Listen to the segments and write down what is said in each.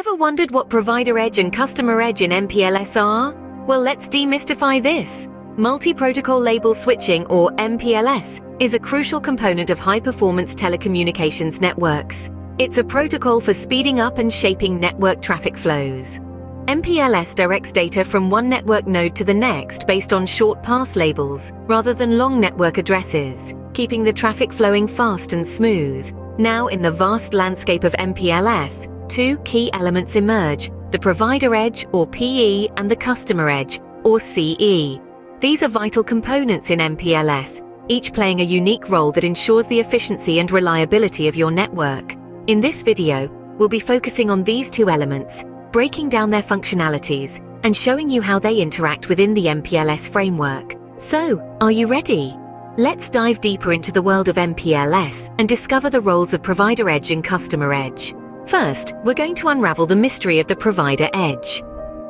Ever wondered what provider edge and customer edge in MPLS are? Well, let's demystify this. Multi-protocol label switching, or MPLS, is a crucial component of high-performance telecommunications networks. It's a protocol for speeding up and shaping network traffic flows. MPLS directs data from one network node to the next based on short path labels, rather than long network addresses, keeping the traffic flowing fast and smooth. Now, in the vast landscape of MPLS, two key elements emerge: the provider edge, or PE, and the customer edge, or CE. These are vital components in MPLS, each playing a unique role that ensures the efficiency and reliability of your network. In this video, we'll be focusing on these two elements, breaking down their functionalities, and showing you how they interact within the MPLS framework. So, are you ready? Let's dive deeper into the world of MPLS and discover the roles of provider edge and customer edge. First, we're going to unravel the mystery of the provider edge.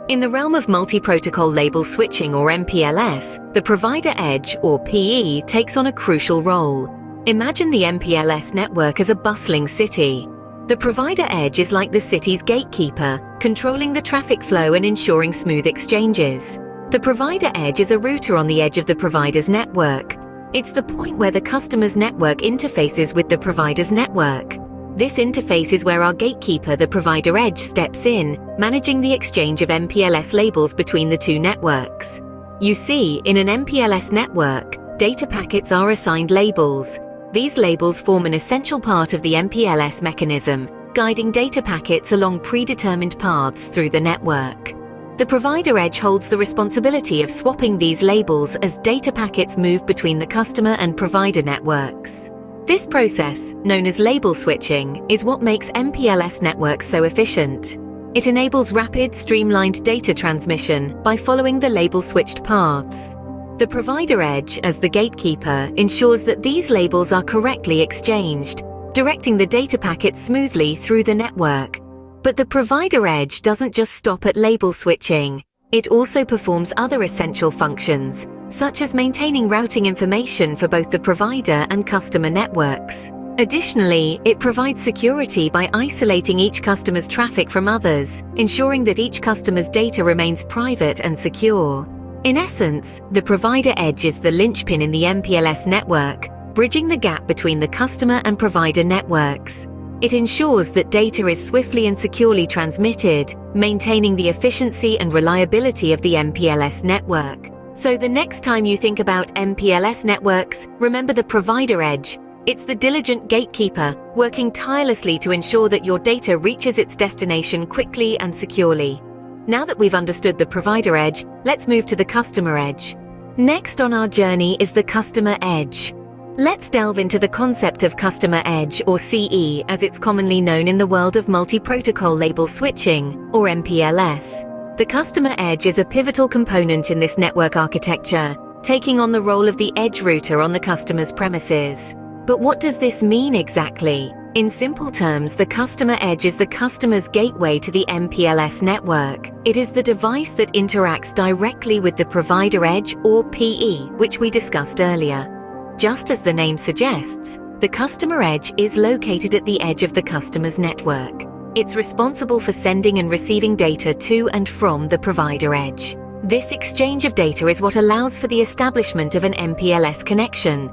In the realm of multi-protocol label switching, or MPLS, the provider edge, or PE, takes on a crucial role. Imagine the MPLS network as a bustling city. The provider edge is like the city's gatekeeper, controlling the traffic flow and ensuring smooth exchanges. The provider edge is a router on the edge of the provider's network. It's the point where the customer's network interfaces with the provider's network. This interface is where our gatekeeper, the provider edge, steps in, managing the exchange of MPLS labels between the two networks. You see, in an MPLS network, data packets are assigned labels. These labels form an essential part of the MPLS mechanism, guiding data packets along predetermined paths through the network. The provider edge holds the responsibility of swapping these labels as data packets move between the customer and provider networks. This process, known as label switching, is what makes MPLS networks so efficient. It enables rapid, streamlined data transmission by following the label-switched paths. The provider edge, as the gatekeeper, ensures that these labels are correctly exchanged, directing the data packets smoothly through the network. But the provider edge doesn't just stop at label switching. It also performs other essential functions, such as maintaining routing information for both the provider and customer networks. Additionally, it provides security by isolating each customer's traffic from others, ensuring that each customer's data remains private and secure. In essence, the provider edge is the linchpin in the MPLS network, bridging the gap between the customer and provider networks. It ensures that data is swiftly and securely transmitted, maintaining the efficiency and reliability of the MPLS network. So the next time you think about MPLS networks, remember the provider edge. It's the diligent gatekeeper, working tirelessly to ensure that your data reaches its destination quickly and securely. Now that we've understood the provider edge, let's move to the customer edge. Next on our journey is the customer edge. Let's delve into the concept of customer edge, or CE, as it's commonly known in the world of multi-protocol label switching, or MPLS. The customer edge is a pivotal component in this network architecture, taking on the role of the edge router on the customer's premises. But what does this mean exactly? In simple terms, the customer edge is the customer's gateway to the MPLS network. It is the device that interacts directly with the provider edge, or PE, which we discussed earlier. Just as the name suggests, the customer edge is located at the edge of the customer's network. It's responsible for sending and receiving data to and from the provider edge. This exchange of data is what allows for the establishment of an MPLS connection.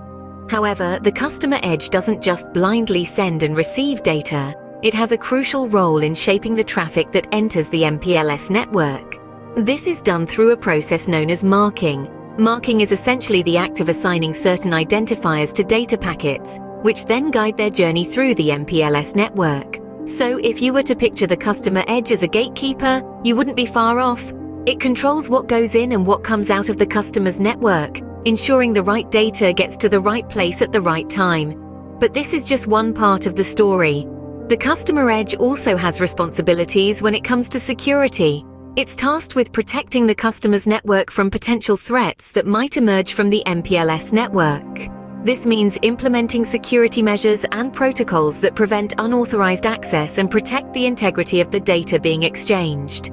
However, the customer edge doesn't just blindly send and receive data. It has a crucial role in shaping the traffic that enters the MPLS network. This is done through a process known as marking. Marking is essentially the act of assigning certain identifiers to data packets, which then guide their journey through the MPLS network. So if you were to picture the customer edge as a gatekeeper, you wouldn't be far off. It controls what goes in and what comes out of the customer's network, ensuring the right data gets to the right place at the right time. But this is just one part of the story. The customer edge also has responsibilities when it comes to security. It's tasked with protecting the customer's network from potential threats that might emerge from the MPLS network. This means implementing security measures and protocols that prevent unauthorized access and protect the integrity of the data being exchanged.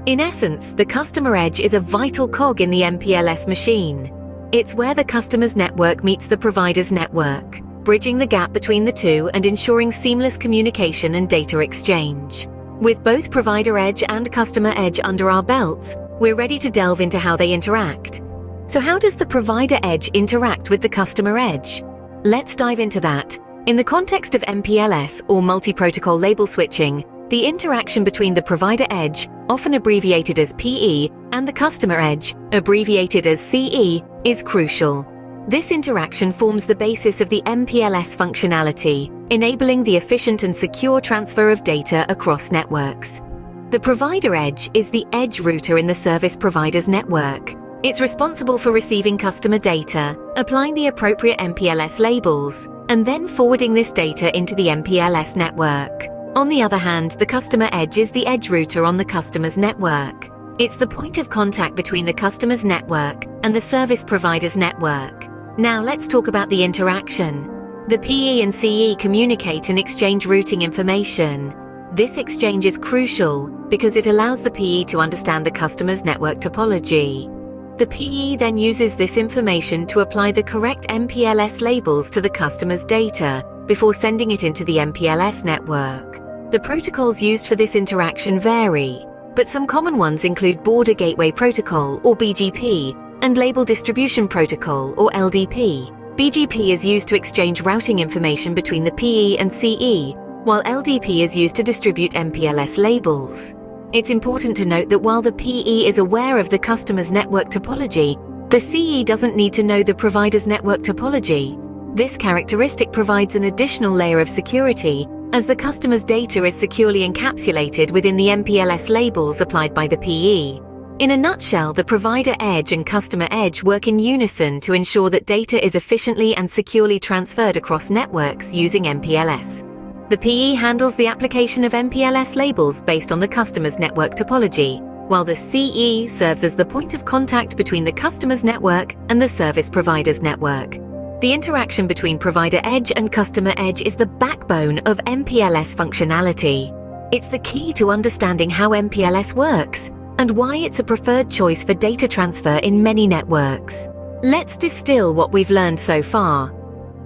In essence, the customer edge is a vital cog in the MPLS machine. It's where the customer's network meets the provider's network, bridging the gap between the two and ensuring seamless communication and data exchange. With both provider edge and customer edge under our belts, we're ready to delve into how they interact. So how does the provider edge interact with the customer edge? Let's dive into that. In the context of MPLS or multi-protocol label switching, the interaction between the provider edge, often abbreviated as PE, and the customer edge, abbreviated as CE, is crucial. This interaction forms the basis of the MPLS functionality, enabling the efficient and secure transfer of data across networks. The provider edge is the edge router in the service provider's network. It's responsible for receiving customer data, applying the appropriate MPLS labels, and then forwarding this data into the MPLS network. On the other hand, the customer edge is the edge router on the customer's network. It's the point of contact between the customer's network and the service provider's network. Now let's talk about the interaction. The PE and CE communicate and exchange routing information. This exchange is crucial because it allows the PE to understand the customer's network topology. The PE then uses this information to apply the correct MPLS labels to the customer's data before sending it into the MPLS network. The protocols used for this interaction vary, but some common ones include Border Gateway Protocol or BGP and Label Distribution Protocol or LDP. BGP is used to exchange routing information between the PE and CE, while LDP is used to distribute MPLS labels. It's important to note that while the PE is aware of the customer's network topology, the CE doesn't need to know the provider's network topology. This characteristic provides an additional layer of security, as the customer's data is securely encapsulated within the MPLS labels applied by the PE. In a nutshell, the provider edge and customer edge work in unison to ensure that data is efficiently and securely transferred across networks using MPLS. The PE handles the application of MPLS labels based on the customer's network topology, while the CE serves as the point of contact between the customer's network and the service provider's network. The interaction between provider edge and customer edge is the backbone of MPLS functionality. It's the key to understanding how MPLS works and why it's a preferred choice for data transfer in many networks. Let's distill what we've learned so far.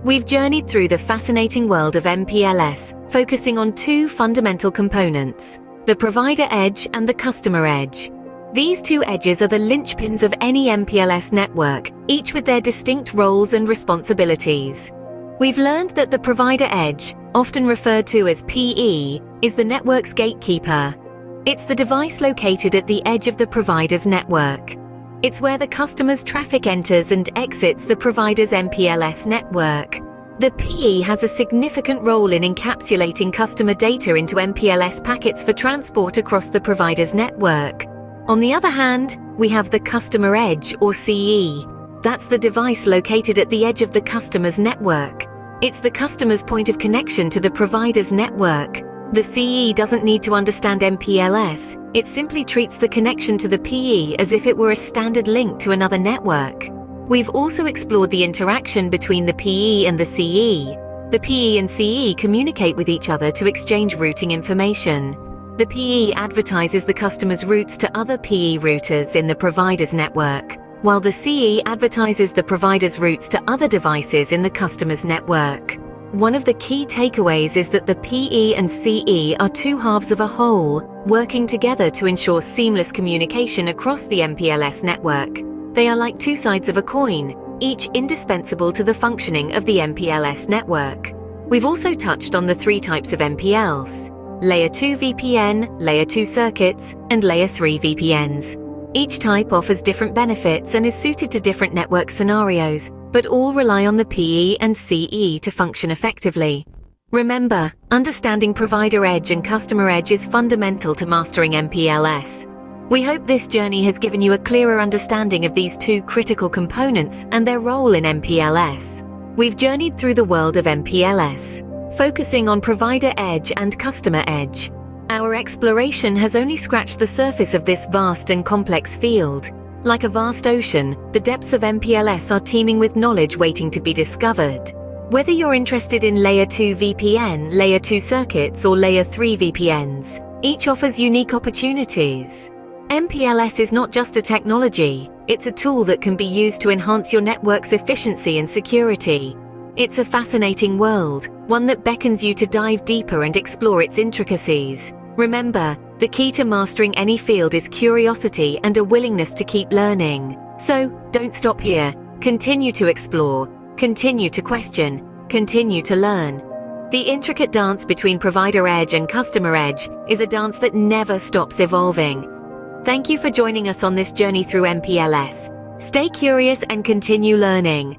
We've journeyed through the fascinating world of MPLS, focusing on two fundamental components, the provider edge and the customer edge. These two edges are the linchpins of any MPLS network, each with their distinct roles and responsibilities. We've learned that the provider edge, often referred to as PE, is the network's gatekeeper. It's the device located at the edge of the provider's network. It's where the customer's traffic enters and exits the provider's MPLS network. The PE has a significant role in encapsulating customer data into MPLS packets for transport across the provider's network. On the other hand, we have the customer edge, or CE. That's the device located at the edge of the customer's network. It's the customer's point of connection to the provider's network. The CE doesn't need to understand MPLS. It simply treats the connection to the PE as if it were a standard link to another network. We've also explored the interaction between the PE and the CE. The PE and CE communicate with each other to exchange routing information. The PE advertises the customer's routes to other PE routers in the provider's network, while the CE advertises the provider's routes to other devices in the customer's network. One of the key takeaways is that the PE and CE are two halves of a whole, working together to ensure seamless communication across the MPLS network. They are like two sides of a coin, each indispensable to the functioning of the MPLS network. We've also touched on the three types of MPLs: Layer 2 VPN, Layer 2 circuits, and Layer 3 VPNs. Each type offers different benefits and is suited to different network scenarios, but all rely on the PE and CE to function effectively. Remember, understanding provider edge and customer edge is fundamental to mastering MPLS. We hope this journey has given you a clearer understanding of these two critical components and their role in MPLS. We've journeyed through the world of MPLS, focusing on provider edge and customer edge. Our exploration has only scratched the surface of this vast and complex field. Like a vast ocean, the depths of MPLS are teeming with knowledge waiting to be discovered. Whether you're interested in Layer 2 VPN, Layer 2 circuits, or Layer 3 VPNs, each offers unique opportunities. MPLS is not just a technology, it's a tool that can be used to enhance your network's efficiency and security. It's a fascinating world, one that beckons you to dive deeper and explore its intricacies. Remember, the key to mastering any field is curiosity and a willingness to keep learning. So, don't stop here. Continue to explore, continue to question, continue to learn. The intricate dance between provider edge and customer edge is a dance that never stops evolving. Thank you for joining us on this journey through MPLS. Stay curious and continue learning.